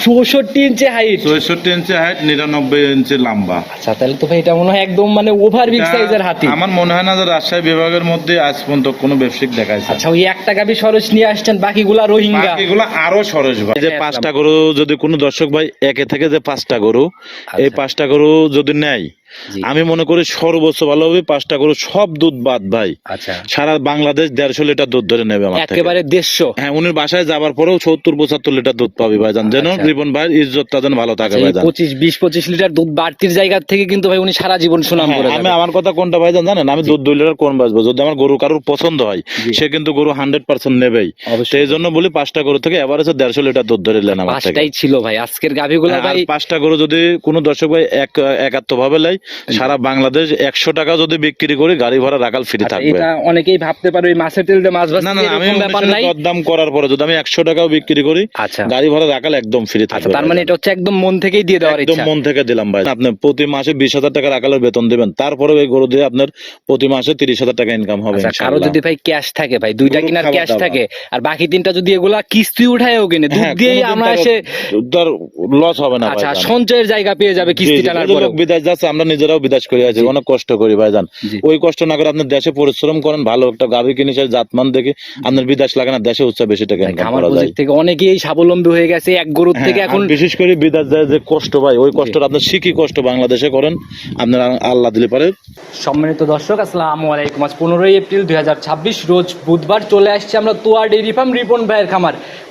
64 ইঞ্চি height, 64 ইঞ্চি height, 99 ইঞ্চি লম্বা। আচ্ছা তাহলে তো ভাই এটা মনে হয় একদম মানে ওভার বিগ সাইজের হাতি। আমার মনে হয় না যে রাজশাহী বিভাগের মধ্যে আজ পর্যন্ত কোনো ব্যবসায়িক দেখাইছে। আচ্ছা ওই একটা গাভী সরস নিয়ে আসছেন, বাকিগুলা রোহিঙ্গা। বাকিগুলো আরো সরস ভাই। এই যে 5টা গরু যদি কোনো দর্শক ভাই একে থেকে যে 5টা গরু, এই 5টা গরু যদি নেয়, আমি মনে করি সর্বোচ্চ ভালো হবে 5টা গরু সব দুধ বাদ ভাই। আচ্ছা সারা বাংলাদেশ 150 লিটার দুধ ধরে নেবে আমার থেকে। একেবারে 150। হ্যাঁ, উনি বাসায় যাবার পরেও 70-75 লিটার দুধ পাবে ভাইজান। যেন রিপন ভাইয়ের ইজ্জতটা যেন ভালো থাকে ভাইজান। 25 লিটার দুধ বাড়তির জায়গা থেকে কিন্তু ভাই উনি সারা জীবন সুনাম করে যাবে। আমি আমার কথা কোনটা ভাইজান জানেন, আমি দুধ 2 লিটার কোন বাঁচবো, যদি আমার গরু কারোর পছন্দ হয় সে কিন্তু গরু 100% নেবেই। সেই জন্য বলি 5টা গরু থেকে এভারেজে 150 লিটার দুধ ধরে নেন আমার থেকে। 5টাই ছিল ভাই আজকের গাভীগুলো ভাই। 5টা গরু যদি কোনো দর্শক ভাই একাত্ম ভাবে লাই, সারা বাংলাদেশ 100 টাকা যদি বিক্রি করি গাড়ি ভাড়া রাখাল ফ্রি থাকবে। এটা অনেকেই ভাবতে পারে ওই মাছের তেল দিয়ে মাছ ভাজতে, না না, আমি এরকম ব্যাপার নাই। দরদাম করার পরে যদি আমি 100 টাকাও বিক্রি করি, আচ্ছা গাড়ি ভাড়া রাখাল একদম ফ্রি থাকবে। আচ্ছা তার মানে এটা হচ্ছে একদম মন থেকেই দিয়ে দেওয়ার একদম ইচ্ছা। মন থেকে দিলাম ভাই। আপনি প্রতি মাসে 20,000 টাকা রাখালের বেতন দিবেন, তারপরে ওই গরু দিয়ে আপনার প্রতি মাসে 30,000 টাকা ইনকাম হবে আচ্ছা কারো ইনশাআল্লাহ। যদি ভাই ক্যাশ থাকে ভাই, 2টা কিনার ক্যাশ থাকে, আর বাকি 3টা যদি এগুলা কিস্তি উঠায়ও কিনে দুধ দিয়েই আমরা এসে লস হবে না। আচ্ছা সঞ্চয়ের জায়গা পেয়ে যাবে কিস্তি টানার পরে। বিদেশ যাচ্ছে, আমরা নিজেরাও বিদেশ করে আছি, অনেক কষ্ট করি ভাইজান। ওই কষ্ট না করে আপনি দেশে পরিশ্রম করেন, ভালো একটা গাভী কিনে সেই জাতমান দেখে আপনার বিদেশ লাগে না, দেশে উচ্চ বেশি টাকা ইনকাম করা যায়। থেকে অনেকেই স্বাবলম্বী হয়ে গেছে এক গরুর থেকে। এখন বিশেষ করে বিদেশ যায় যে কষ্ট ভাই, ওই কষ্টটা আপনি শিখি কষ্ট বাংলাদেশে করেন, আপনার আল্লাহ দিলে পারে। সম্মানিত দর্শক আসসালামু আলাইকুম। আজ 15 এপ্রিল 2026 রোজ বুধবার চলে আসছে আমরা তোয়া ডেইরি ফার্ম রিপন ভাইয়ের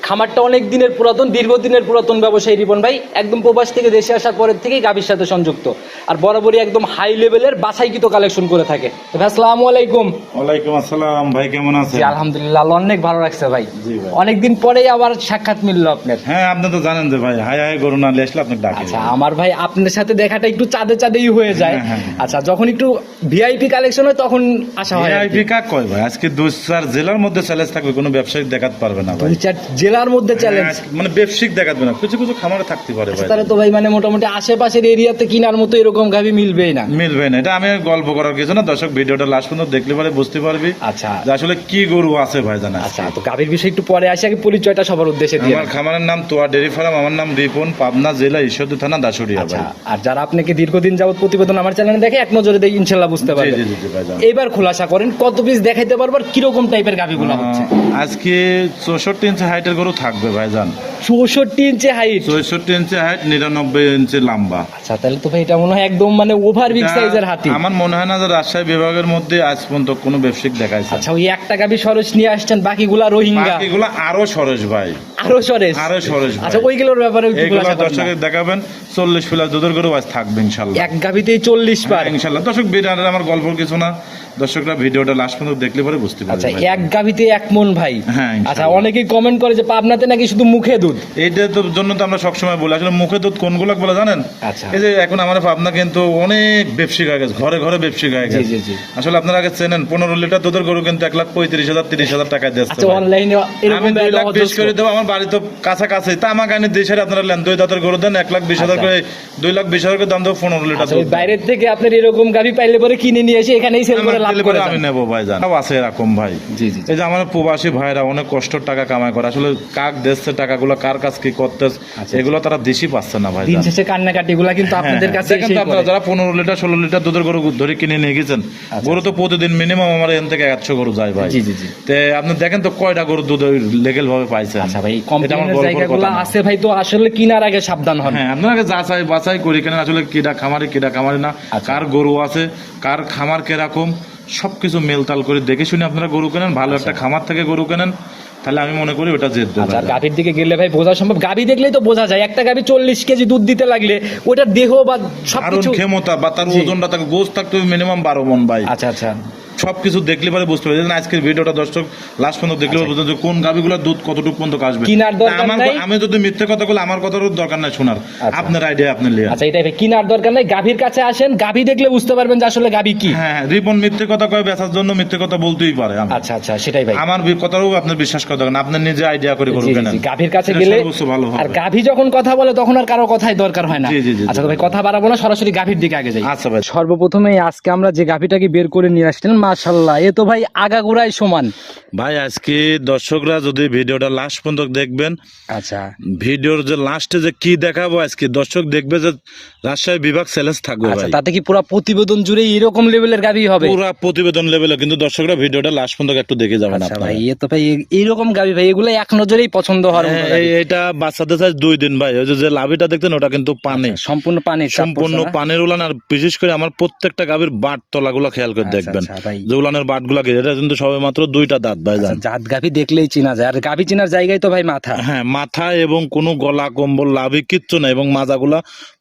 খামারটা অনেক দিনের পুরাতন, দীর্ঘদিনের পুরাতন ব্যবসায়ী রিপন ভাই একদম প্রবাস থেকে দেশে আসার পরের থেকেই গাভীর সাথে সংযুক্ত, আর বরাবরই একদম হাই লেভেলের বাছাইকৃত কালেকশন করে থাকে। ভাই আসসালামু আলাইকুম। ওয়ালাইকুম আসসালাম ভাই, কেমন আছেন? জি আলহামদুলিল্লাহ, অনেক ভালো লাগছে ভাই। জি ভাই, অনেকদিন পরেই আবার সাক্ষাৎ মিললো আপনার। হ্যাঁ আপনি তো জানেন যে ভাই হাই হাই গরু না আসলে আপনাকে ডাকি। আচ্ছা আমার ভাই আপনার সাথে দেখাটা একটু চাঁদেই হয়ে যায়। আচ্ছা যখন একটু ভিআইপি কালেকশন হয় তখন আসা হয়। ভিআইপি কাক কয় ভাই? আজকে 2-4 জেলার মধ্যে চ্যালেঞ্জ থাকবে, কোনো ব্যবসায়িক দেখাতে পারবে না ভাই। 2-4 জেলার মধ্যে চ্যালেঞ্জ, মানে ব্যবসায়িক দেখাবে না, কিছু কিছু খামারে থাকতে পারে ভাই। তাহলে তো ভাই মানে মোটামুটি আশেপাশের এরিয়াতে কিনার মতো এরকম গাভী মিলবেই না। মিলবে না, এটা আমি গল্প করার কিছু না, দর্শক ভিডিওটা লাস্ট পর্যন্ত দেখলে পরে বুঝতে পারবি আচ্ছা যে আসলে কি গরু আছে ভাই জানা। আচ্ছা তো গাভীর বিষয় একটু পরে আসি, আগে পরিচয়টা সবার উদ্দেশ্যে দিয়ে। আমার খামারের নাম তোয়া ডেইরি ফার্ম, আমার নাম রিপন, পাবনা জেলা ঈশ্বরদী থানা দাসুরিয়া ভাই। আর যারা আপনাকে দীর্ঘদিন যাবত প্রতিবেদন আমার চ্যানেলে দেখে এক নজরে দেখে ইনশাআল্লাহ বুঝতে পারবে। জি জি জি ভাই। এবার খোলাসা করেন কত পিস দেখাইতে পারবার, কিরকম টাইপের গাভীগুলো হচ্ছে। আজকে 64 ইঞ্চি হাইটের গরু থাকবে ভাইজান। 64 ইঞ্চি হাইট, 64 ইঞ্চি হাইট, 99 ইঞ্চি লম্বা। আচ্ছা তাহলে তো ভাই এটা মনে হয় একদম মানে ওভার বিগ সাইজের হাতি। আমার মনে হয় না যে রাজশাহী বিভাগের মধ্যে আজ পর্যন্ত কোনো ব্যবসায়িক দেখাইছে। আচ্ছা ওই একটা গাভী সরস নিয়ে আসছেন, বাকিগুলা রোহিঙ্গা। বাকিগুলো আরো সরস ভাই, আরো সরস, আরো সরস। আচ্ছা ওইগুলোর ব্যাপারে একটু খোলাসা করেন। দর্শকের দেখাবেন 40 প্লাস দুধের গরু আজ থাকবে ইনশাআল্লাহ। এক গাভীতেই 40 পার ইনশাআল্লাহ। দর্শক ভিডিওটা আমার গল্প কিছু না, দর্শকরা ভিডিওটা লাস্ট পর্যন্ত দেখলে পরে বুঝতে পারবে। আচ্ছা এক গাভীতে 1 মণ ভাই। হ্যাঁ আচ্ছা অনেকেই কমেন্ট করে যে পাবনাতে নাকি শুধু মুখে দুধ। এইটা তো জন্য তো আমরা সবসময় বলি, আসলে মুখে দুধ কোনগুলো বলে জানেন? আচ্ছা এই যে এখন আমার পাবনা কিন্তু অনেক ব্যবসায়িক হয়ে গেছে, ঘরে ঘরে ব্যবসায়িক হয়ে গেছে। জি জি। আসলে আপনারা আগে চেনেন 15 লিটার দুধের গরু কিন্তু 1,35,000 30,000 টাকা দিচ্ছে। আচ্ছা অনলাইনে এরকম আমি 2,20,000 করে দেবো, আমার বাড়ি তো কাছাকাছি, তা আমাকে আনি দেশের আপনারা লেন 2 দাঁতের গরু দেন 1,20,000 করে, 2,20,000 করে দাম দেবো 15 লিটার দুধ। বাইরের থেকে আপনার এরকম গাভী পাইলে পরে কিনে নিয়ে এসে এখানেই সেল করে লাভ করে আমি নেবো ভাই জান। আছে এরকম ভাই। জি জি। এই যে আমার প্রবাসী ভাইরা অনেক কষ্টের টাকা কামাই করে, আসলে কাক দেশে টাকাগুলো কার কাছ কি করতে এগুলো তারা দেশই পাচ্ছে না ভাই। দিন শেষে কান্নাকাটিগুলা কিন্তু আপনাদের কাছে এসেই পড়ে। আপনারা যারা 15 লিটার 16 লিটার দুধের গরু ধরে কিনে নিয়ে গেছেন, গরু তো প্রতিদিন মিনিমাম আমার এখান থেকে 100 গরু যায় ভাই। জি জি জি। তে আপনি দেখেন তো কয়টা গরু দুধ লিগ্যাল ভাবে পাইছেন। আচ্ছা ভাই কমপ্লেনের জায়গাগুলো আছে ভাই, তো আসলে কিনার আগে সাবধান হন। হ্যাঁ আপনারা যাচাই বাছাই করি কেন, আসলে কিডা খামারি না, কার গরু আছে, কার খামার কিরকম, সবকিছু মেলতাল করে দেখে শুনে আপনারা গরু কেনেন। ভালো একটা খামার থেকে গরু কেনেন, তাহলে আমি মনে করি ওটা জেদ দেবে। আচ্ছা গাভীর দিকে গেলে ভাই বোঝা সম্ভব, গাভী দেখলেই তো বোঝা যায় একটা গাভী 40 কেজি দুধ দিতে লাগলে ওটার দেহ বা সবকিছু ক্ষমতা বা তার ওজনটা থাকে, গোস্ত থাকতে মিনিমাম 12 মণ ভাই। আচ্ছা আচ্ছা সবকিছু দেখলে পরে বুঝতে পারবেন। আজকের ভিডিওটা দর্শক লাস্ট পর্যন্ত দেখলে বুঝতে যে কোন গাভীগুলোর দুধ কতটুকু পর্যন্ত আসবে। কিনার দরকার নাই, আমি যদি মিথ্যে কথা বলি আমার কথার দরকার নাই শোনার, আপনার আইডিয়া আপনি লিয়া। আচ্ছা এটাই কিনার দরকার নাই, গাভীর কাছে আসেন, গাভী দেখলে বুঝতে পারবেন যে আসলে গাভী কি। হ্যাঁ রিপন মিথ্যে কথা কয় বেচার জন্য মিথ্যে কথা বলতেই পারে। আচ্ছা আচ্ছা সেটাই ভাই, আমার কথাও আপনার বিশ্বাস করা দরকার না, আপনি নিজে আইডিয়া করে করুন কেন। গাভীর কাছে গেলে আর গাভী যখন কথা বলে তখন আর কারো কথাই দরকার হয় না। আচ্ছা তো ভাই কথা বাড়াবো না, সরাসরি গাভীর দিকে আগে যাই। আচ্ছা ভাই সর্বপ্রথমে আজকে আমরা যে গাভীটাকে বের করে নিয়ে আসছিলাম মাশাআল্লাহ, এ তো ভাই আগাগোড়াই সমান। ভাই আজকে দর্শকরা যদি ভিডিওটা লাস্ট পর্যন্ত দেখবেন, আচ্ছা ভিডিওর যে লাস্টে যে কি দেখাবো আজকে দর্শক দেখবে যে রাজশাহী বিভাগ চ্যালেঞ্জ থাকবে আচ্ছা, ভাই, তাতে কি পুরো প্রতিবেদন জুড়ে এরকম লেভেলের গাভী হবে? পুরা প্রতিবেদন লেভেলে, কিন্তু দর্শকরা ভিডিওটা লাস্ট পর্যন্ত একটু দেখে যাবেন আচ্ছা আপনারা। ভাই, এ তো ভাই এইরকম গাভী ভাই, এগুলো এক নজরেই পছন্দ হওয়ার মতো হ্যাঁ, গাভী। এটা বাচ্চাদের সাইজ 2 দিন ভাই। ওই যে লাভিটা দেখতেন ওটা কিন্তু পানি, আচ্ছা, সম্পূর্ণ পানির চাপ সম্পূর্ণ পড়ছে না? পানির উলান। আর বিশেষ করে আমার প্রত্যেকটা গাভীর বাট তলাগুলো খেয়াল করে আচ্ছা, দেখবেন, আচ্ছা ভাই। যে উলানের বাটগুলো কি, এটা কিন্তু সবে মাত্র 2টা দাঁত ভাই আচ্ছা, জান। জাত গাভী দেখলেই চেনা যায়, আর গাভী চেনার জায়গায় তো ভাই মাথা। হ্যাঁ, মাথা এবং কোনো গলা কম্বল লাভি কিচ্ছু নাই, এবং মাজাগুলা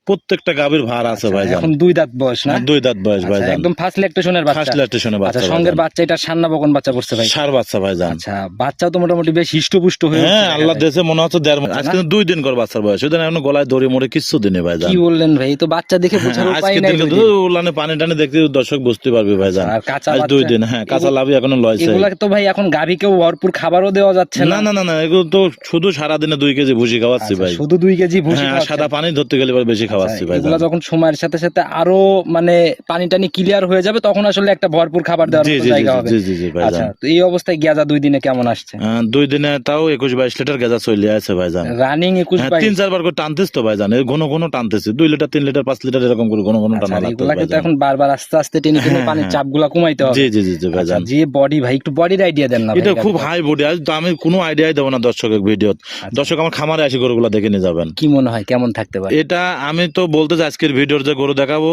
প্রত্যেকটা গাভীর ভার আছে ভাই জান। এখন 2 দাঁত বয়স না? 2 দাঁত বয়স ভাই আচ্ছা, জান, একদম ফার্স্ট ল্যাকটেশনের বাচ্চা। ফার্স্ট ল্যাকটেশনের বাচ্চা আচ্ছা, ভাই সঙ্গের জান। বাচ্চা এটা সান্না বকন বাচ্চা পড়ছে ভাই? সার বাচ্চা ভাই জান। আচ্ছা, বাচ্চা তো মোটামুটি বেশ হিষ্টপুষ্ট হয়ে হ্যাঁ, উঠছে আল্লাহ দেখা যায়। দেশে মনে হচ্ছে 1.5 মাস, আজকে 2 দিন কর বাচ্চার বয়স, ওই দিন এখন গলায় দড়ি মরে কিচ্ছু দিনে ভাই জান। কি বললেন ভাই, এই তো বাচ্চা দেখে বোঝার উপায় আজকে নাই। দিন কিন্তু উলানে পানি টানি দেখতে দর্শক বুঝতে পারবে ভাই জান। আর কাঁচা আজ 2 বাচ্চা, দিন, হ্যাঁ, কাঁচা লাভি এখনো লয়ছে। এগুলা তো ভাই এখন গাভীকেও ভরপুর খাবারও দেওয়া যাচ্ছে না না। না না না, এগুলো তো শুধু সারাদিনে 2 কেজি ভুসি খাওয়াচ্ছি আচ্ছা, ভাই। শুধু 2 কেজি ভুসি হ্যাঁ, খাওয়াচ্ছেন? সাদা পানি ধরতে গেলে এবার বেশি খাওয়াচ্ছি ভাই এগুলা জান। যখন সময়ের সাথে সাথে আরো মানে পানি টানি ক্লিয়ার হয়ে যাবে, তখন আসলে একটা ভরপুর খাবার দেওয়ার জি মতো জি জি জায়গা হবে। জি জি জি ভাই আচ্ছা, জান। তো এই অবস্থায় গেজা 2 দিনে কেমন আসছে? 2 দিনে তাও 21-22 লিটার গেজা চলে আছে ভাই জান। রানিং 21 হ্যাঁ, 22? 3-4 বার করে টানতেছ তো ভাই জান, ঘন ঘন টানতেছি, 2 লিটার 3 লিটার 5 লিটার এরকম করে ঘন ঘন টানা আচ্ছা, লাগতো এগুলা ভাই কিন্তু জান। এখন বারবার আস্তে আস্তে টেনে টেনে হ্যাঁ, পানির হ্যাঁ। চাপগুলা কমাইতে হবে। জি জি জি জি ভাই আচ্ছা, জান। যে বডি ভাই, একটু বডির আইডিয়া দেন না ভাই এটা খুব গাভীটার। হাই বডি, আজ তো আমি কোনো আইডিয়াই দেবো না দর্শকের ভিডিও। দর্শক আমার খামারে আসি গরুগুলা দেখে নিয়ে যাবেন। কি মনে হয় কেমন থাকতে পারে? এটা আমি তো বলতে চাই, আজকের ভিডিওর যে গরু দেখাবো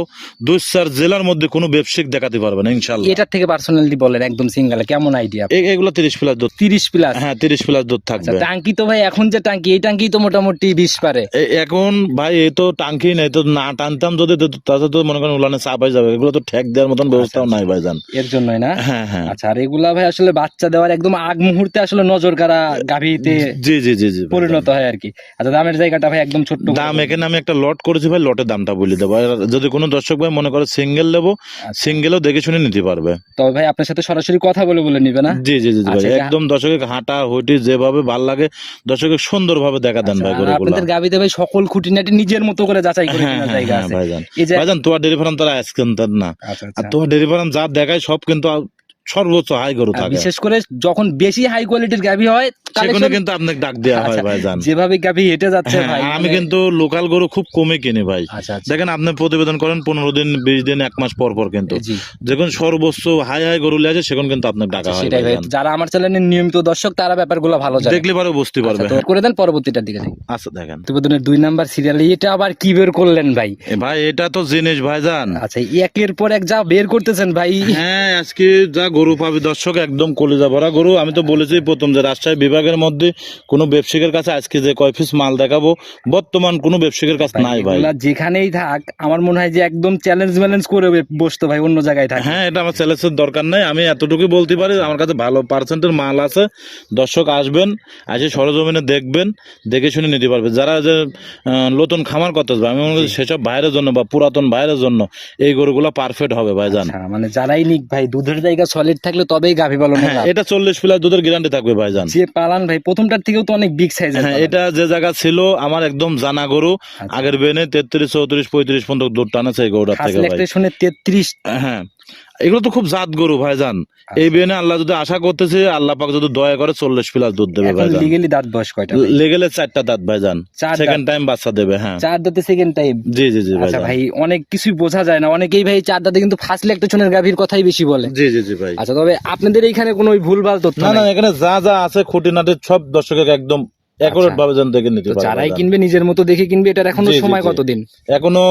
2-4 জেলার মধ্যে কোনো ব্যবসায়িক দেখাতে পারবে না ইনশাল্লাহ। এটার থেকে পার্সোনালি বলেন একদম সিঙ্গেলে কেমন আইডিয়া? এগুলো 30 প্লাস দুধ। 30 প্লাস? হ্যাঁ, 30 প্লাস দুধ আচ্ছা, থাকবে। টাঙ্কি তো ভাই এখন যে টাঙ্কি, এই টাঙ্কি তো মোটামুটি 20 পারে। এখন ভাই এই তো টাঙ্কি নেই, তো না টানতাম যদি তাতে তো মনে করেন উলানে চাপ হয়ে যাবে, এগুলো তো ঠেক দেওয়ার মতন ব্যবস্থাও নাই ভাই জান। এর জন্যই না? হ্যাঁ হ্যাঁ। আচ্ছা, আর এগুলা ভাই আসলে বাচ্চা দেওয়ার একদম আগ মুহূর্তে আসলে নজর কাড়া গাভীতে জি জি জি জি ভাই পরিণত হয় আর কি। আচ্ছা, দামের জায়গাটা ভাই একদম ছোট্ট করে দাম বলুন। এখানে আমি একটা লট করেছি ভাই, লটের দামটা বলে দেবো। আর যদি কোনো দর্শক ভাই মনে করে সিঙ্গেল নেবো, সিঙ্গেলও দেখে শুনে নিতে পারবে। তবে ভাই আপনার সাথে সরাসরি কথা বলে বলে নিবে না? জি জি জি জি ভাই, আচ্ছা, একদম দর্শকের হাঁটা হুটি যেভাবে ভাল লাগে দর্শকের সুন্দর ভাবে দেখা দেন ভাই আর গরুগুলা। আপনাদের গাভীতে ভাই সকল খুঁটিনাটি নিজের মতো করে যাচাই করে হ্যাঁ কেনার হ্যাঁ জায়গা হ্যাঁ আছে? ভাইজান। এই যে ভাইজান তোমার ডেয়ারি ফার্ম তারা আজকেন তার না, আচ্ছা আর আচ্ছা, তোমার ডেয়ারি ফার্ম যা দেখায় সব কিন্তু সর্বোচ্চ হাই গরু আর থাকে, বিশেষ করে যখন বেশি হাই কোয়ালিটির গাভী হয় সেখানে collection- কিন্তু আপনাকে ডাক দেওয়া হয় আচ্ছা, ভাইজান। যেভাবে গাভী হেঁটে যাচ্ছে হ্যাঁ, ভাই, আর আমি মানে- কিন্তু লোকাল গরু খুব কমে কিনি ভাই। আচ্ছা আচ্ছা, দেখেন আপনি প্রতিবেদন করেন 15 দিন 20 দিন 1 মাস পর পর, কিন্তু জি যখন সর্বোচ্চ হাই হাই গরু লিয়ে আছে সেখানে কিন্তু আপনাকে ডাকা আচ্ছা, হয় সেটাই ভাই। ভাইজান। যারা আমার চ্যানেলের নিয়মিত দর্শক তারা ব্যাপারগুলো ভালো জানে। দেখলে পরে বুঝতে পারবে। আচ্ছা, তো করে দেন পরবর্তীটার দিকে যাই। আচ্ছা দেখেন প্রতিবেদনের 2 নাম্বার সিরিয়ালে এটা আবার কি বের করলেন ভাই? ভাই, এটা তো জিনিস ভাইজান। আচ্ছা, একের পর এক যা বের করতেছেন ভাই। হ্যাঁ, আজকে যা গরু পাবি দর্শক একদম কলিজা ভরা গরু। আমি তো বলেছি প্রথম যে রাজশাহী বিভাগের মধ্যে কোনো ব্যবসায়ীর কাছে আজকে যে কয় পিস মাল দেখাবো বর্তমান কোনো ব্যবসায়ীর কাছে নাই ভাই। এগুলা যেখানেই থাক আমার মনে হয় যে একদম চ্যালেঞ্জ ম্যালেঞ্জ করে বসতো ভাই, অন্য জায়গায় থাকে। হ্যাঁ, এটা আমার চ্যালেঞ্জের দরকার নাই, আমি এতটুকুই বলতে পারি আমার কাছে ভালো পার্সেন্টের মাল আছে। দর্শক আসবেন, এসে সরজমিনে দেখবেন, দেখে শুনে নিতে পারবে। যারা যে নতুন খামার করতে যাবে, আমি মনে করি সেসব ভাইয়ের জন্য বা পুরাতন ভাইয়ের জন্য এই গরুগুলো পারফেক্ট হবে ভাইজান। আচ্ছা, মানে যারাই নিক ভাই দুধের জায়গা সলিড থাকলে তবেই গাভী পালন। হ্যাঁ, এটা 40 প্লাস দুধের গ্যারান্টি থাকবে ভাইজান। যে পালান ভাই প্রথমটার থেকেও তো অনেক বিগ সাইজ। হ্যাঁ, এটা যে জায়গা ছিল আমার একদম জানা গরু, আগের বেনে 33 34 35 পর্যন্ত দুধ টানেছে এই গরুটার থেকে ভাই। শুনে 33। হ্যাঁ, এগুলো তো খুব জাত গরু ভাইজান। এই বেনে আল্লাহ যদি আশা করতেছে, আল্লাহ পাক যদি দয়া করে 40 প্লাস দুধ দেবে এখন ভাইজান। লিগেলি দাঁত বয়স কয়টা ভাই? লেগেলে 4টা দাঁত ভাইজান, 4 সেকেন্ড টাইম বাচ্চা দেবে। হ্যাঁ, 4 দাঁতে সেকেন্ড টাইম? জি জি জি আচ্ছা ভাইজান। ভাই, অনেক কিছুই বোঝা যায় না, অনেকেই ভাই 4 দাঁতে কিন্তু ফার্স্ট ল্যাকটেশনের গাভীর কথাই বেশি বলে। জি জি জি ভাই। আচ্ছা, তবে আপনাদের এইখানে কোনো ওই ভুলভাল তথ্য না না, নাই? এখানে যা যা আছে খুঁটিনাটি সব দর্শকের একদম অ্যাকুরেট ভাবে যেন দেখে নিতে তো পারে যারাই ভাইজান। কিনবে নিজের মতো দেখে কিনবে। এটার এখনো জি, জি, সময় জি। কতদিন? এখনো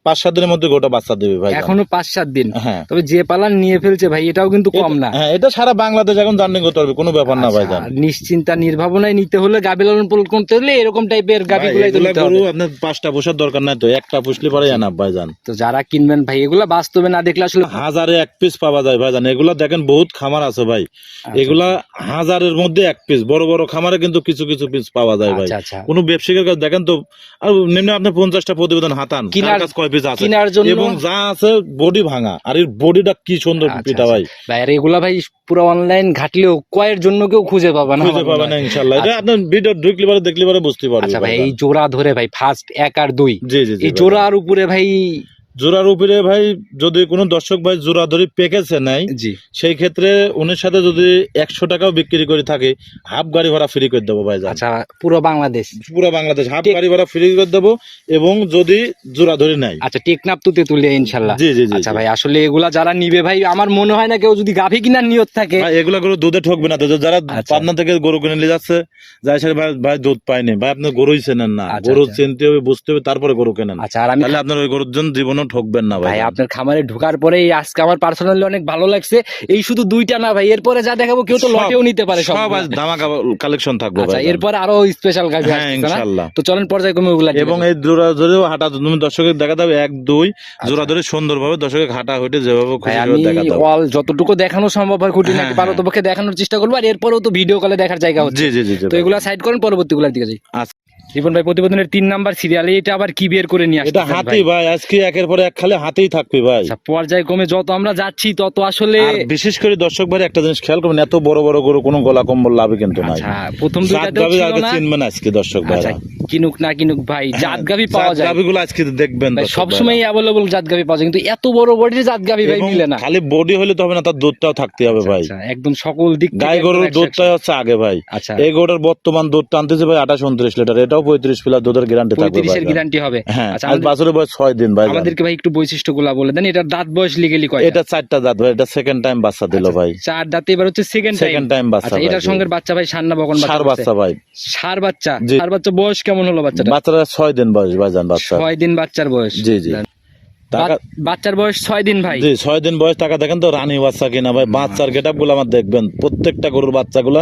5-7 দিনের মধ্যে গোটা বাচ্চা দেবে ভাই। এখনো 5-7 দিন? হ্যাঁ তবে যে পালান নিয়ে ফেলছে ভাই এটাও কিন্তু কম না। হ্যাঁ, এটা সারা বাংলাদেশ এখন জার্নি করতে পারবে, কোনো ব্যাপার না ভাইজান। আচ্ছা, নিশ্চিন্তা নির্ভাবনায় নিতে হলে গাভী লালন পালন করতে হলে এরকম টাইপের গাভীগুলাই তো এগুলা নিতে গরু হবে। আপনার 5টা পোষার দরকার নাই, তো একটা পুষলে পরে এনাফ ভাইজান। তো যারা কিনবেন ভাই এগুলা বাস্তবে না দেখলে আসলে হাজারে 1 পিস পাওয়া যায় ভাইজান। এগুলা দেখেন বহুত খামার আছে ভাই, এগুলা হাজারের মধ্যে 1 পিস। বড় বড় খামারে কিন্তু কিছু কিছু পিস পাওয়া যায় ভাই। আচ্ছা আচ্ছা, কোনো ব্যবসায়ীর কাছে দেখেন তো, আর নিম্নে আপনি 50টা প্রতিবেদন হাতান, কিনার- কার কাছে কয় পিস আছে, কেনার জন্য এবং যা আছে বডি ভাঙা, আর এর বডিটা কি সুন্দর আচ্ছা, পিটা ভাই। ভাই আর এগুলা ভাই পুরো অনলাইন ঘাটলেও কয়ের জন্য কেউ খুঁজে পাবে না, খুঁজে পাবে না ইনশাআল্লাহ। এটা আপনার ভিডিও ঢুকলে পরে দেখলে পরে বুঝতে পারবে আচ্ছা ভাই, ভাইজান। এই জোড়া ধরে ভাই ফার্স্ট 1 আর 2 জি জি জি এই ভাইজান। জোড়ার উপরে ভাই জোড়ার উপরে ভাই যদি কোনো দর্শক ভাই জোড়া ধরে পেকেছে নাই, জি সেই ক্ষেত্রে উনির সাথে যদি 100 টাকাও বিক্রি করে থাকে, হাফ গাড়ি ভাড়া ফ্রি করে দেবো ভাই। আচ্ছা, পুরো বাংলাদেশ, পুরো বাংলাদেশ হাফ গাড়ি ভাড়া ফ্রি করে দেবো, এবং যদি জোড়া ধরে নাই। আচ্ছা, টেকনাফ তো তেতুলিয়া ইনশাল্লাহ। জি জি জি। আচ্ছা ভাই, আসলে এগুলা যারা নিবে ভাই, আমার মনে হয় না কেউ যদি গাভী কিনার নিয়ত থাকে ভাই এগুলা গরু দুধে ঠকবে না তো। যারা আচ্ছা। পাবনা থেকে গরু কিনে নিয়ে যাচ্ছে, যাই সে ভাই ভাই দুধ পায়নি, ভাই আপনি গরুই চেনেন না, আচ্ছা, গরু আচ্ছা। চিনতে হবে, বুঝতে হবে, তারপরে গরু কেনেন। আচ্ছা, আর আমি তাহলে আপনার ওই গরুর জন্য জীবনও ঠকবেন না ভাই ভাই। আপনার খামারে ঢোকার পরে আজকে আমার পার্সোনালি অনেক ভালো লাগছে। এই শুধু দুইটা না ভাই, এরপরে যা দেখাবো কেউ তো সব- লটেও নিতে পারে সব। সব আজ ধামাকা কালেকশন থাকবে আচ্ছা, ভাই। এরপরে আরো স্পেশাল গাভী হ্যাঁ, আসছে না? ইনশাআল্লাহ। তো চলেন পর্যায়ক্রমে ওগুলা এবং এই জোড়া ধরেও হাঁটা তুমি দর্শকের দেখা দাও, 1 2 জোড়া ধরে সুন্দরভাবে দর্শকের হাঁটা হইতে যেভাবে ভাই খুশি আমি দেখা দাও। অল যতটুকু দেখানো সম্ভব হয় খুঁটিনাটি হ্যাঁ, পারো পক্ষে দেখানোর চেষ্টা করবো, আর এরপরেও তো ভিডিও কলে দেখার জায়গা হচ্ছে। জি জি জি জি তো ভাই। এগুলা সাইড করেন, পরবর্তী গুলার দিকে যাই। আচ্ছা, রিপন ভাই, প্রতিবেদনের 3 নাম্বার সিরিয়ালে এটা আবার কি বের করে নিয়ে এটা আসছে হাতি ভাই, আজকে একের পরে এক খালি হাতেই থাকবে ভাই। আচ্ছা, পর্যায়ক্রমে যত আমরা যাচ্ছি তত আসলে আর বিশেষ করে দর্শক ভাই একটা জিনিস খেয়াল করবেন, এত বড় বড় গরু কোনো গলা কম্বল লাভে কিন্তু নাই। আচ্ছা, প্রথম জাত দুইটাতেও গাভী ছিল আগে না। চিনবেন আজকে দর্শক আচ্ছা, ভাইরা। কিনুক না কিনুক ভাই, জাত গাভী পাওয়া যায়। গাভীগুলো আজকে দেখবেন ভাই দর্শক সবসময় ভাইরা। অ্যাভেলেবল জাত গাভী পাওয়া যায়, কিন্তু এত বড় বডির জাত গাভী ভাই এবং মিলে না। খালি বডি হলে তো হবে না, তার দুধটাও থাকতে হবে ভাই। আচ্ছা, একদম সকল দিক থেকে গাই একদম গরুর 100 দুধটাই হচ্ছে আগে ভাই। আচ্ছা, এই গরুটার বর্তমান দুধ টানতেছে ভাই 28 29 লিটার, এটাও 35 প্লাস দুধের গ্যারান্টি থাকবে 35 ভাই। এর গ্যারান্টি হবে। হ্যাঁ, আচ্ছা, আজ বাছুরের বয়স 6 দিন ভাই। আমাদেরকে ভাই একটু বৈশিষ্ট্যগুলা বলে দেন। এটার দাঁত বয়স লিগেলি কয়টা? এটা 4টা দাঁত ভাই, এটা সেকেন্ড টাইম বাচ্চা দিল ভাই। 4 দাঁতে, এবার হচ্ছে সেকেন্ড Second time বাচ্চা আচ্ছা, ভাই, এটার জি। সঙ্গে বাচ্চা ভাই সান্না বকন ষাঁড় বাচ্চা ভাই। সার বাচ্চা, জি। সার বাচ্চা বয়স কেমন হলো বাচ্চাটা? বাচ্চারা 6 দিন বয়স ভাইজান বাচ্চা। 6 দিন বাচ্চার বয়স। জি জি। টাকা বাচ্চার বয়স 6 দিন ভাই। জি 6 দিন বয়স। টাকা দেখেন তো রানী বাচ্চা কিনা ভাই, বাচ্চার গেটআপ গুলো আমার দেখবেন, প্রত্যেকটা গরুর বাচ্চাগুলো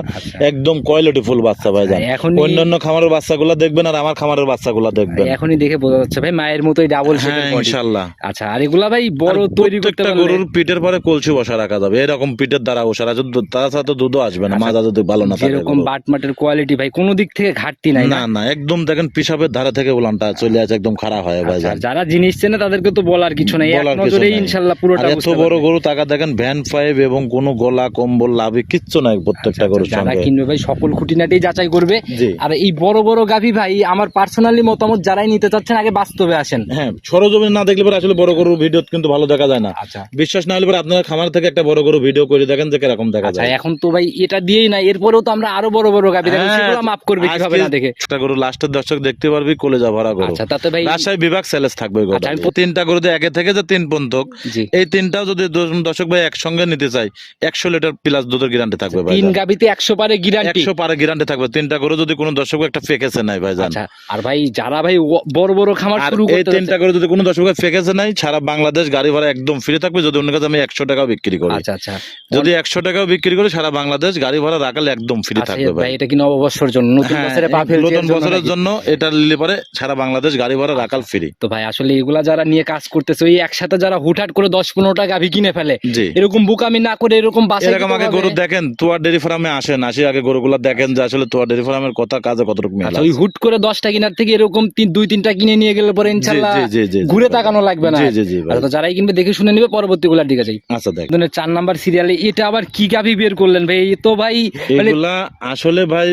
একদম কোয়ালিটি ফুল বাচ্চা ভাইজান। এখনই- অন্যান্য খামারের বাচ্চাগুলো দেখবেন আর আমার খামারের বাচ্চাগুলো দেখবেন। এখনই দেখে বোঝা যাচ্ছে ভাই মায়ের মতোই ডাবল হ্যাঁ শেপের বডি। ইনশাআল্লাহ। আচ্ছা, আর এগুলা ভাই বড় আর তৈরি করতে প্রত্যেকটা পারলে গরুর পিঠের পরে কলসি বসা রাখা যাবে, এরকম পিঠের দ্বারা বসা রাখা যাবে, তাছাড়া তো দুধও আসবে না, মাজা যদি ভালো না থাকে যেরকম গরুর। বাটমাটের কোয়ালিটি ভাই কোনো দিক থেকে ঘাটতি নাই না। না না, একদম দেখেন পিসাবের ধারে থেকে উলানটা চলে আছে, একদম খারাপ হয় আচ্ছা, ভাইজান। আর যারা জিনিস চেনে তাদেরকে তো বলার কিছু নাই, এক বলার কিছু নজরেই নাই। ইনশাআল্লাহ পুরোটা আর এত বুঝতে বড় পারবে। গরু টাকা দেখেন, ভ্যান পাইপ এবং কোনো গলা কম্বল লাভে কিচ্ছু নাই প্রত্যেকটা গরুর যারা সঙ্গে। কিনবে ভাই সকল খুঁটিনাটি যাচাই করবে। জি। আর এই বড় বড় গাভী ভাই আমার পার্সোনালি মতামত, যারাই নিতে চাচ্ছেন আগে বাস্তবে আসেন। হ্যাঁ, সরজমিনে না দেখলে পরে আসলে বড় গরুর ভিডিও কিন্তু ভালো দেখা যায় না। আচ্ছা বিশ্বাস না হলে পরে আপনার খামার থেকে একটা বড় গরু ভিডিও করে দেখেন যে কিরকম দেখা আচ্ছা, যায়। এখন তো ভাই এটা দিয়েই না, এরপরেও তো আমরা আরো বড় বড় গাভী দেখেন, হ্যাঁ, সেগুলো মাফ করবে কিভাবে আজকে না দেখে। একটা গরু লাস্টের দর্শক দেখতে পারবি, কলেজা ভরা গরু। আচ্ছা, তাতে ভাই রাজশাহী বিভাগ সেলেস থাকবে গরু। আচ্ছা, আমি 3টা গরুতে একে থেকে যে 3 পর্যন্ত, জি এই 3টাও যদি দর্শক ভাই একসঙ্গে নিতে চাই, 100 লিটার প্লাস দুধের গ্যারান্টি থাকবে ভাই। 3 গাভীতে 100 পারে গ্যারান্টি। 100 পারে গ্যারান্টি থাকবে। 3টা গরু যদি কোনো দর্শক একটা ফেকেছে নাই ভাই জান। আচ্ছা, আর ভাই যারা ভাই বড় বড় খামার আর শুরু এই করতে 3টা গরু যদি কোনো দর্শক ফেকেছে নাই, সারা বাংলাদেশ গাড়ি ভাড়া একদম ফ্রি থাকবে। যদি অন্য কাছে আমি 100 টাকাও বিক্রি করি, আচ্ছা আচ্ছা যদি 100 টাকাও বিক্রি করি, সারা বাংলাদেশ গাড়ি ভাড়া রাখালে একদম ফ্রি আচ্ছা, থাকবে ভাই ভাই। এটা কি নববর্ষের জন্য, নতুন হ্যাঁ, বছরে পা এই ফেলছে নতুন বছরের জন্য এটা নিলে পরে সারা বাংলাদেশ গাড়ি ভাড়া রাখাল ফ্রি। তো ভাই আসলে এগুলা যারা নিয়ে কাজ করতেছে, ওই একসাথে যারা হুটহাট করে 10-15টা গাভী কিনে ফেলে, জি। এরকম বুকামি না করে এরকম বাসায় এরকম আগে গরু দেখেন, তোয়া ডেরি ফার্মে আসেন, আসি আগে গরুগুলা দেখেন যে আসলে তোয়া ডেরি ফার্মের কথা কাজে কতটুকু মিল আচ্ছা, আছে। ওই হুট করে 10টা কিনার থেকে এরকম 2-3টা কিনে নিয়ে গেলে পরে ইনশাআল্লাহ জি, জি, জি, জি, ঘুরে ভাই। তাকানো লাগবে না। জি, জি, জি, ভাই। আচ্ছা, তো যারাই কিনবে দেখে শুনে নিবে, পরবর্তী গুলার দিকে যাই। আচ্ছা দেখ, 4 নাম্বার সিরিয়ালে এটা আবার কি গাভী বের করলেন ভাই? এই তো ভাই মানে এগুলা আসলে ভাই